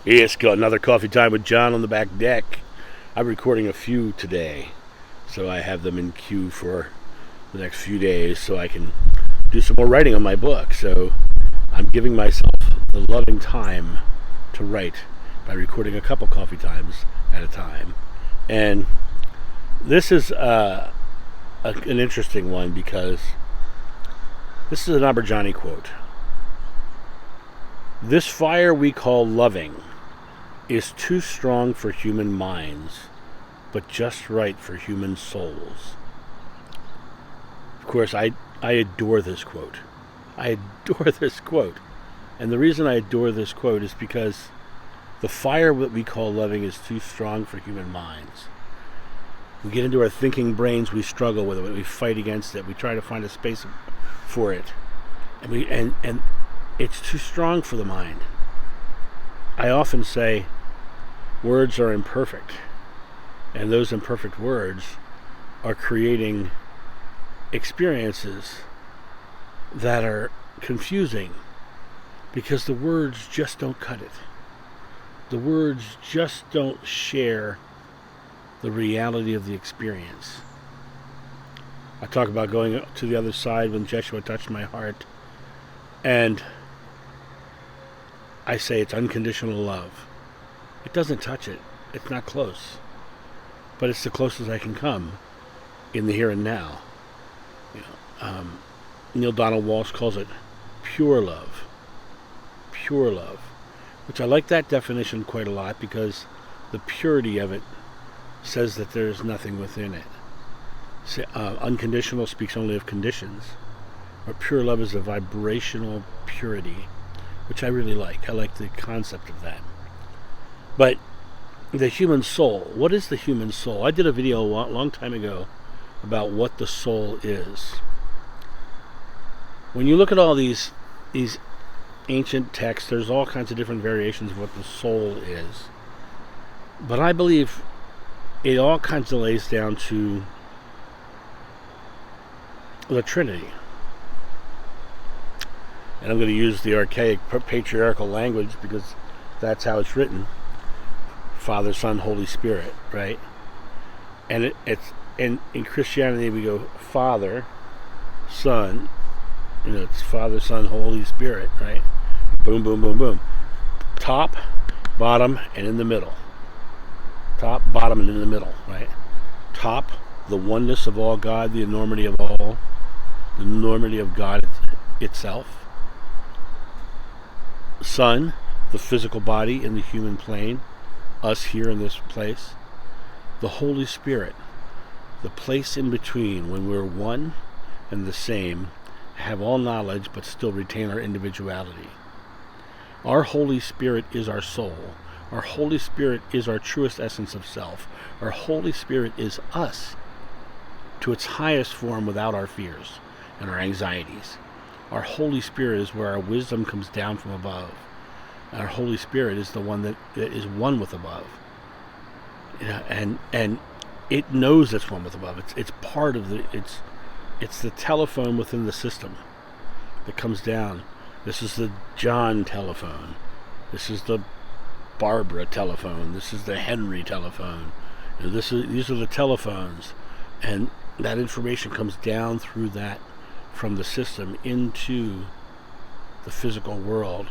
Yes, got another coffee time with John on the back deck. I'm recording a few today, so I have them in queue for the next few days so I can do some more writing on my book. So I'm giving myself the loving time to write by recording a couple coffee times at a time. And this is an interesting one because this is an Abberjohnny quote. This fire we call loving is too strong for human minds, but just right for human souls. Of course, I adore this quote. I adore this quote. And the reason I adore this quote is because the fire that we call loving is too strong for human minds. We get into our thinking brains, we struggle with it, we fight against it, we try to find a space for it. And it's too strong for the mind. I often say words are imperfect, and those imperfect words are creating experiences that are confusing because the words just don't cut it. The words just don't share the reality of the experience. I talk about going to the other side when Jeshua touched my heart, and I say it's unconditional love. It doesn't touch it. It's not close. But it's the closest I can come in the here and now. Neil Donald Walsh calls it pure love. Pure love. Which I like that definition quite a lot because the purity of it says that there's nothing within it. Unconditional speaks only of conditions. Or pure love is a vibrational purity, which I really like. I like the concept of that. But the human soul, what is the human soul? I did a video a long time ago about what the soul is. When you look at all these ancient texts, there's all kinds of different variations of what the soul is. But I believe it all kinds of lays down to the Trinity. And I'm going to use the archaic patriarchal language because that's how it's written. Father, Son, Holy Spirit, right? And in Christianity we go Father, Son, it's Father, Son, Holy Spirit, right? Boom, boom, boom, boom. Top, bottom, and in the middle. Top, bottom, and in the middle, right? Top, the oneness of all God, the enormity of all, the enormity of God itself. Son, the physical body in the human plane, us here in this place. The Holy Spirit, the place in between when we're one and the same, have all knowledge but still retain our individuality. Our Holy Spirit is our soul. Our Holy Spirit is our truest essence of self. Our Holy Spirit is us to its highest form without our fears and our anxieties. Our Holy Spirit is where our wisdom comes down from above. Our Holy Spirit is the one that is one with above. And it knows it's one with above. It's part of it's the telephone within the system that comes down. This is the John telephone. This is the Barbara telephone. This is the Henry telephone. These are the telephones, and that information comes down through that from the system into the physical world.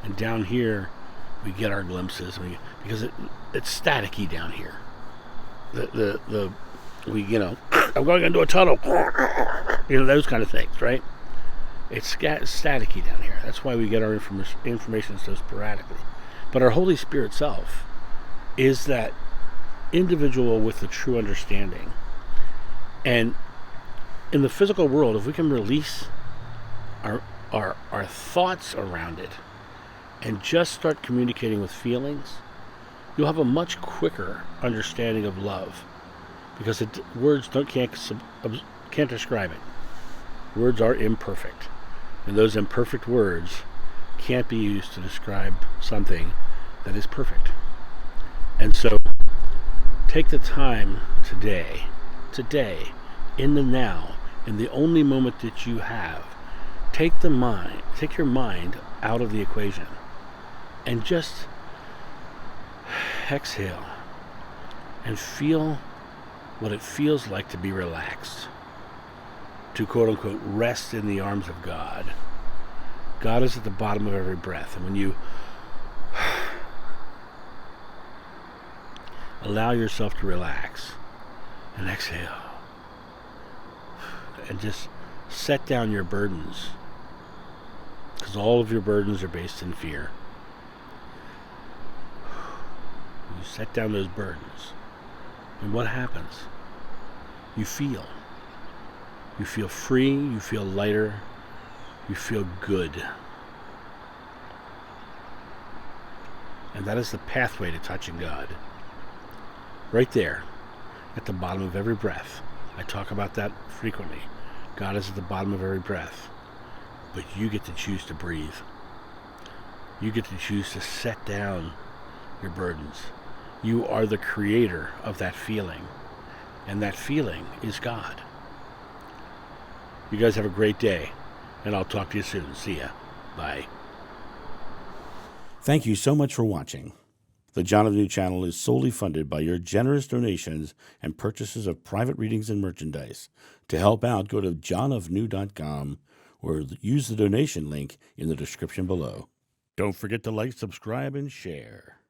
And down here, we get our glimpses because it's staticky down here. I'm going into a tunnel. Those kind of things, right? It's staticky down here. That's why we get our information so sporadically. But our Holy Spirit self is that individual with the true understanding. And in the physical world, if we can release our thoughts around it, and just start communicating with feelings, you'll have a much quicker understanding of love, because words can't describe it. Words are imperfect, and those imperfect words can't be used to describe something that is perfect. And so, take the time today, in the now, in the only moment that you have, take your mind out of the equation, and just exhale and feel what it feels like to be relaxed, to quote unquote rest in the arms of God. God is at the bottom of every breath, and when you allow yourself to relax and exhale and just set down your burdens, because all of your burdens are based in fear. You set down those burdens, and what happens? You feel free, you feel lighter, you feel good. And that is the pathway to touching God. Right there, at the bottom of every breath. I talk about that frequently. God is at the bottom of every breath. But you get to choose to breathe. You get to choose to set down your burdens. You are the creator of that feeling. And that feeling is God. You guys have a great day, and I'll talk to you soon. See ya. Bye. Thank you so much for watching. The John of New channel is solely funded by your generous donations and purchases of private readings and merchandise. To help out, go to johnofnew.com or use the donation link in the description below. Don't forget to like, subscribe, and share.